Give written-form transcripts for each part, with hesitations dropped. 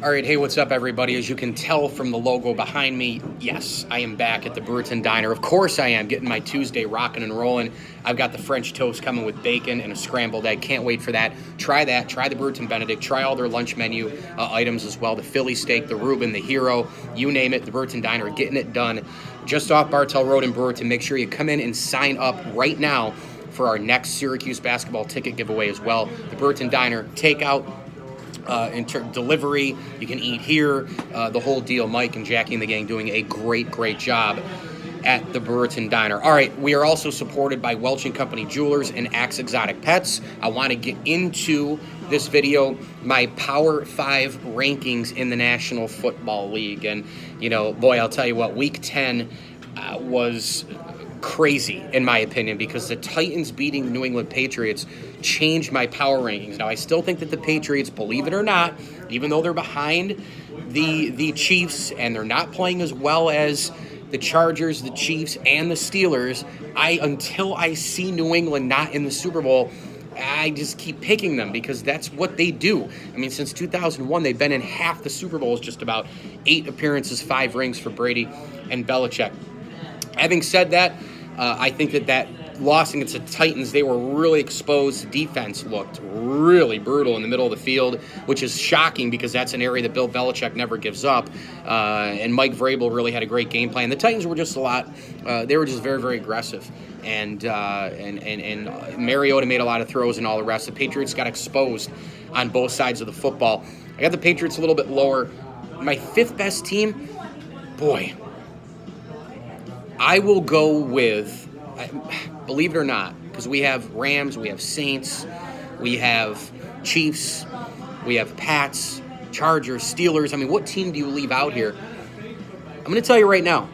All right, hey, what's up, everybody? As you can tell from the logo behind me, yes, I am back at the Brewerton Diner. Of course I am, getting my Tuesday rocking and rolling. I've got the French toast coming with bacon and a scrambled egg. Can't wait for that. Try that. Try the Brewerton Benedict. Try all their lunch menu items as well. The Philly steak, the Reuben, the Hero, you name it, the Brewerton Diner, getting it done. Just off Bartell Road in Brewerton. Make sure you come in and sign up right now for our next Syracuse basketball ticket giveaway as well. The Brewerton Diner, takeout, delivery, you can eat here, the whole deal. Mike and Jackie and the gang doing a great job at the Brewerton Diner. All right, we are also supported by Welch & Company Jewelers and Axe Exotic Pets. I want to get into this video my Power 5 rankings in the National Football League. And, you know, boy, I'll tell you what, Week 10 was crazy, in my opinion, because the Titans beating the New England Patriots changed my power rankings. Now, I still think that the Patriots, believe it or not, even though they're behind the Chiefs and they're not playing as well as the Chargers, the Chiefs, and the Steelers, until I see New England not in the Super Bowl, I just keep picking them because that's what they do. I mean, since 2001, they've been in half the Super Bowls, just about 8 appearances, 5 rings for Brady and Belichick. Having said that, I think that loss against the Titans, they were really exposed. Defense looked really brutal in the middle of the field, which is shocking because that's an area that Bill Belichick never gives up. And Mike Vrabel really had a great game plan. The Titans were just they were just very aggressive. And Mariota made a lot of throws and all the rest. The Patriots got exposed on both sides of the football. I got the Patriots a little bit lower. My 5th best team, boy, I will go with, believe it or not, because we have Rams, we have Saints, we have Chiefs, we have Pats, Chargers, Steelers. I mean, what team do you leave out here? I'm going to tell you right now.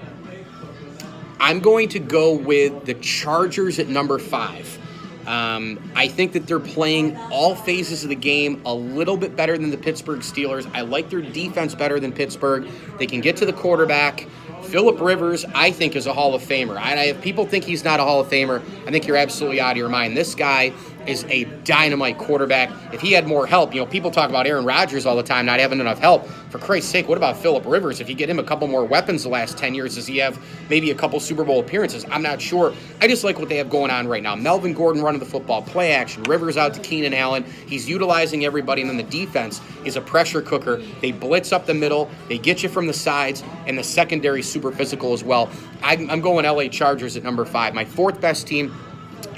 I'm going to go with the Chargers at number 5. I think that they're playing all phases of the game a little bit better than the Pittsburgh Steelers. I like their defense better than Pittsburgh. They can get to the quarterback. Phillip Rivers, I think, is a Hall of Famer. If people think he's not a Hall of Famer, I think you're absolutely out of your mind. This guy is a dynamite quarterback. If he had more help, you know, people talk about Aaron Rodgers all the time not having enough help. For Christ's sake, what about Phillip Rivers? If you get him a couple more weapons the last 10 years, does he have maybe a couple Super Bowl appearances? I'm not sure. I just like what they have going on right now. Melvin Gordon running the football, play action, Rivers out to Keenan Allen. He's utilizing everybody, and then the defense is a pressure cooker. They blitz up the middle, they get you from the sides, and the secondary super physical as well. I'm going LA Chargers at number 5. My 4th best team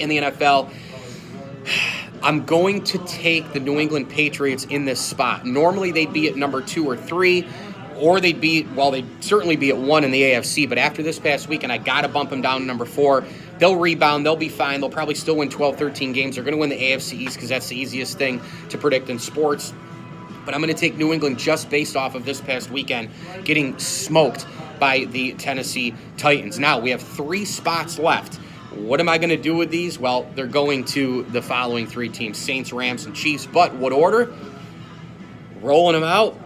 in the NFL. I'm going to take the New England Patriots in this spot. Normally they'd be at number 2 or 3, or they'd certainly be at 1 in the AFC, but after this past weekend, I got to bump them down to number 4. They'll rebound. They'll be fine. They'll probably still win 12, 13 games. They're going to win the AFC East because that's the easiest thing to predict in sports. But I'm going to take New England just based off of this past weekend getting smoked by the Tennessee Titans. Now, we have 3 spots left. What am I going to do with these? Well, they're going to the following 3 teams, Saints, Rams, and Chiefs. But what order? Rolling them out.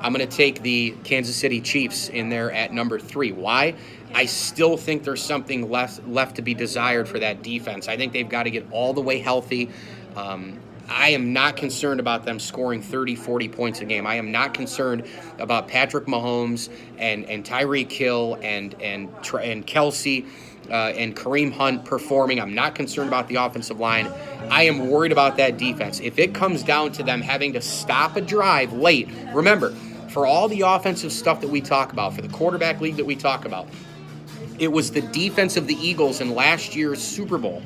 I'm going to take the Kansas City Chiefs in there at number 3. Why? I still think there's something left to be desired for that defense. I think they've got to get all the way healthy. I am not concerned about them scoring 30, 40 points a game. I am not concerned about Patrick Mahomes and Tyreek Hill and Kelsey and Kareem Hunt performing. I'm not concerned about the offensive line. I am worried about that defense. If it comes down to them having to stop a drive late, remember, for all the offensive stuff that we talk about, for the quarterback league that we talk about, it was the defense of the Eagles in last year's Super Bowl,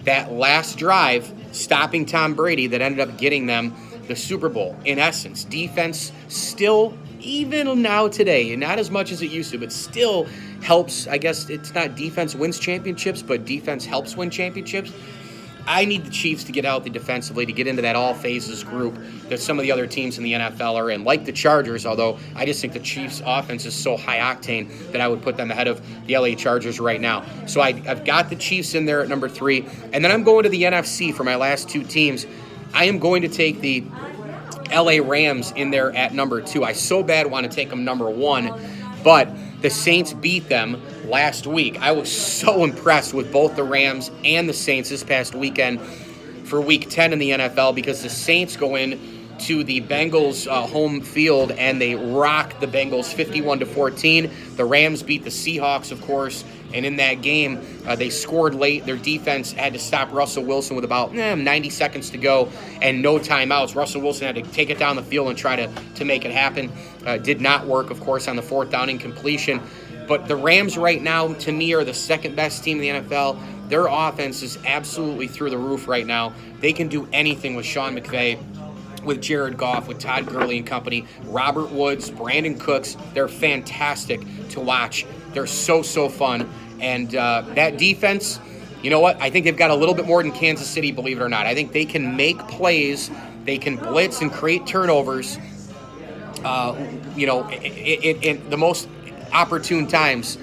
that last drive stopping Tom Brady, that ended up getting them the Super Bowl. In essence, defense still, even now today, and not as much as it used to, but still helps. I guess it's not defense wins championships, but defense helps win championships. I need the Chiefs to get healthy defensively, to get into that all phases group that some of the other teams in the NFL are in, like the Chargers, although I just think the Chiefs' offense is so high octane that I would put them ahead of the LA Chargers right now. So I've got the Chiefs in there at number 3, and then I'm going to the NFC for my last 2 teams. I am going to take the LA Rams in there at number 2. I so bad want to take them number 1, but the Saints beat them last week. I was so impressed with both the Rams and the Saints this past weekend for Week 10 in the NFL, because the Saints go in to the Bengals home field, and they rock the Bengals 51-14. The Rams beat the Seahawks, of course, and in that game, they scored late. Their defense had to stop Russell Wilson with about 90 seconds to go and no timeouts. Russell Wilson had to take it down the field and try to make it happen. Did not work, of course, on the fourth down incompletion. But the Rams right now, to me, are the second best team in the NFL. Their offense is absolutely through the roof right now. They can do anything with Sean McVay, with Jared Goff, with Todd Gurley and company, Robert Woods, Brandon Cooks. They're fantastic to watch. They're so fun. And that defense, you know what? I think they've got a little bit more than Kansas City, believe it or not. I think they can make plays. They can blitz and create turnovers, in the most opportune times.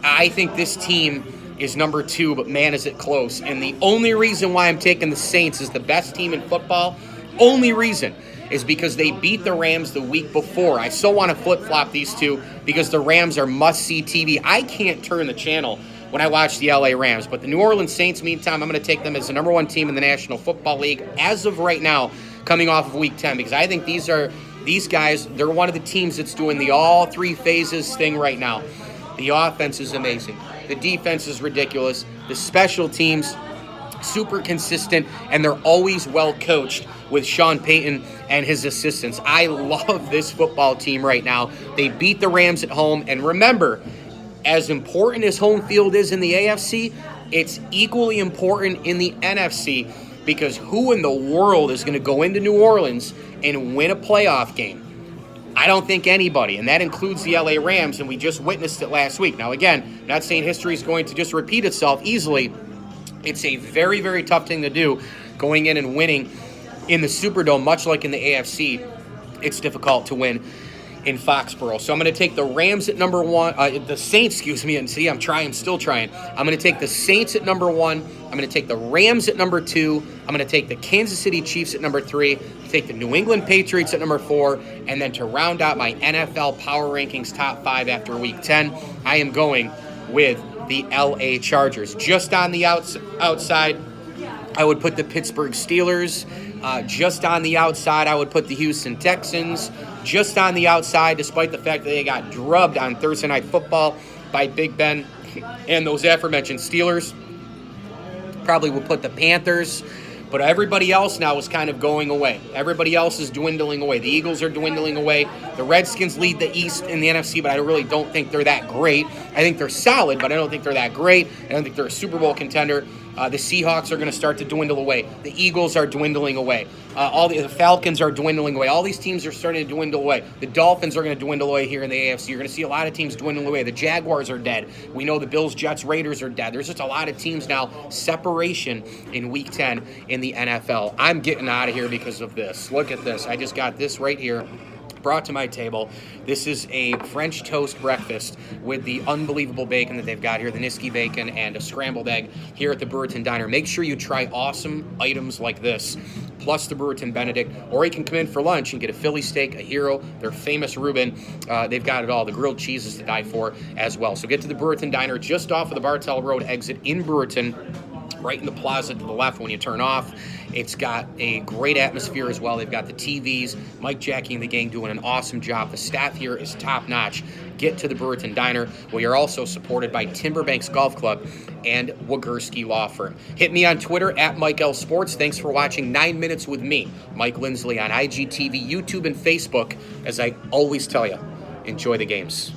I think this team is number 2, but man, is it close. And the only reason why I'm taking the Saints as the best team in football, only reason, is because they beat the Rams the week before. I so want to flip-flop these two because the Rams are must-see TV. I can't turn the channel when I watch the LA Rams, but the New Orleans Saints, meantime, I'm going to take them as the number 1 team in the National Football League as of right now, coming off of Week 10, because I think these guys, they're one of the teams that's doing the all 3 phases thing right now. The offense is amazing. The defense is ridiculous. The special teams, super consistent, and they're always well coached with Sean Payton and his assistants. I love this football team right now. They beat the Rams at home, and remember, as important as home field is in the AFC, it's equally important in the NFC, because who in the world is going to go into New Orleans and win a playoff game? I don't think anybody, and that includes the LA Rams, and we just witnessed it last week. Now, again, not saying history is going to just repeat itself easily. It's a very, very tough thing to do, going in and winning in the Superdome, much like in the AFC. It's difficult to win in Foxborough. So I'm going to take the Rams at number 1, the Saints, excuse me, and see, I'm still trying. I'm going to take the Saints at number 1. I'm going to take the Rams at number 2. I'm going to take the Kansas City Chiefs at number 3. Take the New England Patriots at number 4. And then to round out my NFL Power Rankings top 5 after Week 10, I am going with the LA Chargers. Just on the outside, I would put the Pittsburgh Steelers. Just on the outside, I would put the Houston Texans. Just on the outside, despite the fact that they got drubbed on Thursday Night Football by Big Ben and those aforementioned Steelers, probably would put the Panthers. But everybody else now is kind of going away. Everybody else is dwindling away. The Eagles are dwindling away. The Redskins lead the East in the NFC, but I really don't think they're that great. I think they're solid, but I don't think they're that great. I don't think they're a Super Bowl contender. The Seahawks are going to start to dwindle away. The Eagles are dwindling away. The Falcons are dwindling away. All these teams are starting to dwindle away. The Dolphins are going to dwindle away here in the AFC. You're going to see a lot of teams dwindling away. The Jaguars are dead. We know the Bills, Jets, Raiders are dead. There's just a lot of teams now. Separation in Week 10 in the NFL. I'm getting out of here because of this. Look at this. I just got this right here, brought to my table. This is a French toast breakfast with the unbelievable bacon that they've got here, the Niski bacon and a scrambled egg here at the Brewerton Diner. Make sure you try awesome items like this, plus the Brewerton Benedict, or you can come in for lunch and get a Philly steak, a Hero, their famous Reuben. They've got it all. The grilled cheeses to die for as well. So get to the Brewerton Diner just off of the Bartell Road exit in Brewerton, right in the plaza to the left when you turn off. It's got a great atmosphere as well. They've got the TVs. Mike, Jackie, and the gang doing an awesome job. The staff here is top-notch. Get to the Brewerton Diner. We are also supported by Timberbanks Golf Club and Wagurski Law Firm. Hit me on Twitter at Mike L Sports. Thanks for watching 9 Minutes with me, Mike Lindsley, on IGTV, YouTube, and Facebook. As I always tell you, enjoy the games.